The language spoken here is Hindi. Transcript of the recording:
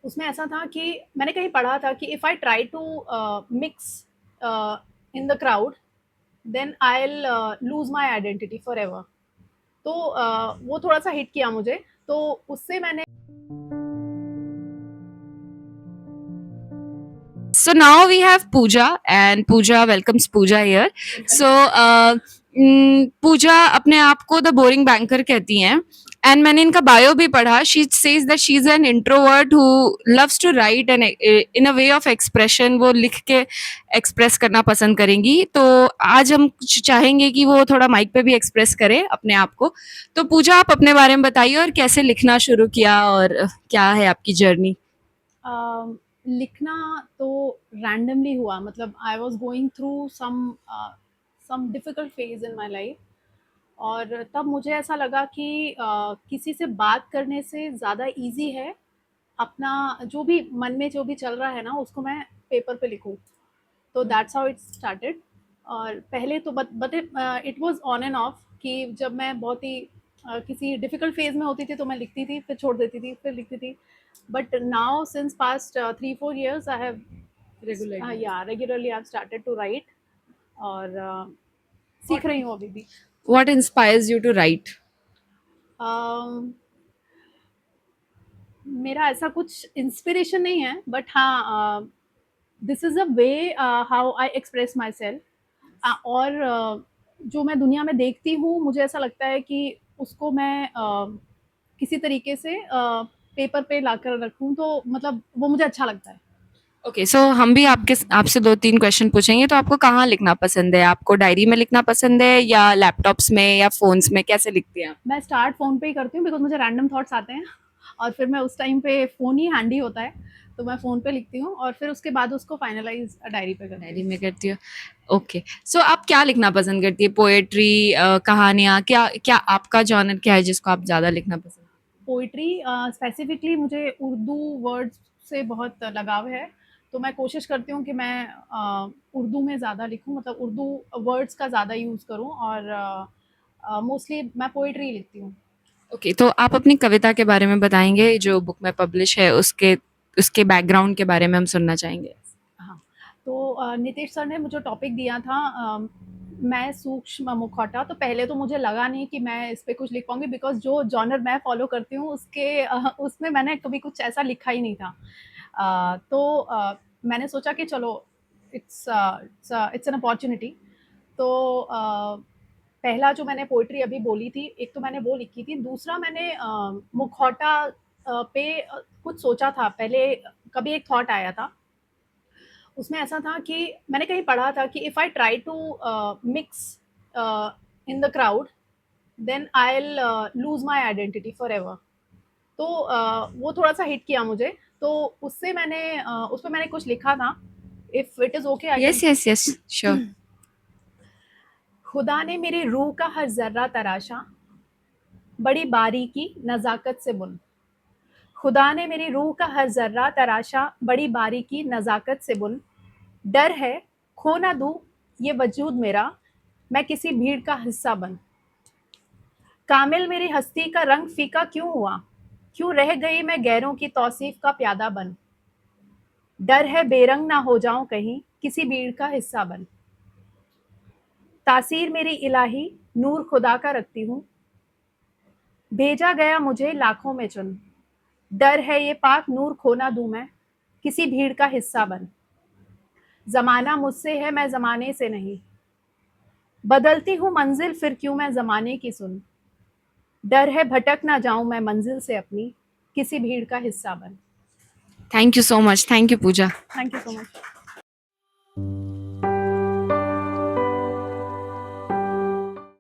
उसमें ऐसा था कि मैंने कहीं पढ़ा था कि if I try to mix in the crowd then I will lose my identity forever. तो वो थोड़ा-सा हिट किया मुझे, तो उससे मैंने So now we have Pooja, and Pooja welcomes Pooja here. So Pooja अपने आप को द बोरिंग बैंकर कहती हैं, एंड मैंने इनका बायो भी पढ़ा. She says that she is an introvert who loves to write and in a way of expression. वो लिख के एक्सप्रेस करना पसंद करेंगी. तो आज हम कुछ चाहेंगे कि वो थोड़ा माइक पे भी एक्सप्रेस करें अपने आप को. तो पूजा, आप अपने बारे में बताइए और कैसे लिखना शुरू किया और क्या है आपकी जर्नी. लिखना तो रैंडमली हुआ, मतलब I was going through some difficult phase in my life, और तब मुझे ऐसा लगा कि किसी से बात करने से ज़्यादा इजी है अपना जो भी मन में जो भी चल रहा है ना उसको मैं पेपर पे लिखूं। तो दैट्स हाउ इट स्टार्टेड। और पहले तो but it was on end of कि जब मैं बहुत ही किसी डिफिकल्ट फेज में होती थी तो मैं लिखती थी, फिर छोड़ देती थी, फिर लिखती थी। But now since past 3-4 years I have regularly I have started to write, और सीख रही हूँ अभी भी। What inspires you to write? um, मेरा ऐसा कुछ इंस्पिरेशन नहीं है, बट हाँ, this is a way how I express my self. और जो मैं दुनिया में देखती हूँ मुझे ऐसा लगता है कि उसको मैं किसी तरीके से पेपर पे लाकर रखूँ, तो मतलब वो मुझे अच्छा लगता है। ओके, सो हम भी आपके आपसे 2-3 क्वेश्चन पूछेंगे. तो आपको कहाँ लिखना पसंद है? आपको डायरी में लिखना पसंद है या लैपटॉप्स में या फ़ोन्स में? कैसे लिखती हैं आप? मैं स्टार्ट फ़ोन पे ही करती हूँ, बिकॉज़ मुझे रैंडम थॉट्स आते हैं और फिर मैं उस टाइम पे फ़ोन ही हैंडी होता है, तो मैं फ़ोन पे लिखती हूँ और फिर उसके बाद उसको फाइनलाइज़ डायरी पे करती डायरी हूँ। में करती हो? ओके. सो आप क्या लिखना पसंद करती है? पोएट्री, कहानियाँ, क्या क्या आपका जॉनर क्या है जिसको आप ज़्यादा लिखना पसंद? पोइट्री, स्पेसिफिकली मुझे उर्दू वर्ड्स से बहुत लगाव है, तो मैं कोशिश करती हूँ कि मैं उर्दू में ज़्यादा लिखूँ, मतलब उर्दू वर्ड्स का ज़्यादा यूज़ करूँ, और मोस्टली मैं पोइट्री लिखती हूँ। ओके, तो आप अपनी कविता के बारे में बताएँगे जो बुक में पब्लिश है, उसके उसके बैकग्राउंड के बारे में हम सुनना चाहेंगे. हाँ, तो नीतीश सर ने मुझे टॉपिक दिया था, मैं सूक्ष्म मुखौटा। तो पहले तो मुझे लगा नहीं कि मैं इस पे कुछ लिख पाऊँगी, बिकॉज़ जो जॉनर मैं फ़ॉलो करती हूँ उसके उसमें मैंने कभी कुछ ऐसा लिखा ही नहीं था। तो मैंने सोचा कि चलो इट्स एन अपॉर्च्युनिटी। तो पहला जो मैंने पोएट्री अभी बोली थी, एक तो मैंने वो लिखी थी, दूसरा मैंने मुखौटा पे कुछ सोचा था पहले, कभी एक थॉट आया था। उसमें ऐसा था कि मैंने कहीं पढ़ा था कि if I try to mix in the crowd then I will lose my identity forever. तो वो थोड़ा-सा हिट किया मुझे, तो उससे मैंने उसपे मैंने कुछ लिखा था। If it is okay I can. Yes, yes, yes, sure. खुदा ने मेरी रूह का हर ज़र्रा तराशा, बड़ी बारीकी नज़ाकत से बुन। खुदा ने मेरी रूह का हर ज़र्रा तराशा, बड़ी बारीकी नज़ाकत से बुन। डर है खो ना दूँ ये वजूद मेरा, मैं किसी भीड़ का हिस्सा बन। कामिल मेरी हस्ती का रंग फीका क्यों हुआ, क्यों रह गई मैं गैरों की तौसीफ का प्यादा बन। डर है बेरंग ना हो जाऊं कहीं, किसी भीड़ का हिस्सा बन। तासीर मेरी इलाही नूर खुदा का रखती हूँ, भेजा गया मुझे लाखों में चुन। डर है ये पाक नूर खो ना दूं मैं, किसी भीड़ का हिस्सा बन। जमाना मुझसे है मैं जमाने से नहीं, बदलती हूँ मंजिल फिर क्यों मैं जमाने की सुन। डर है भटक ना जाऊं मैं मंजिल से अपनी, किसी भीड़ का हिस्सा बन। Thank you so much. Thank you, Pooja. Thank you so much.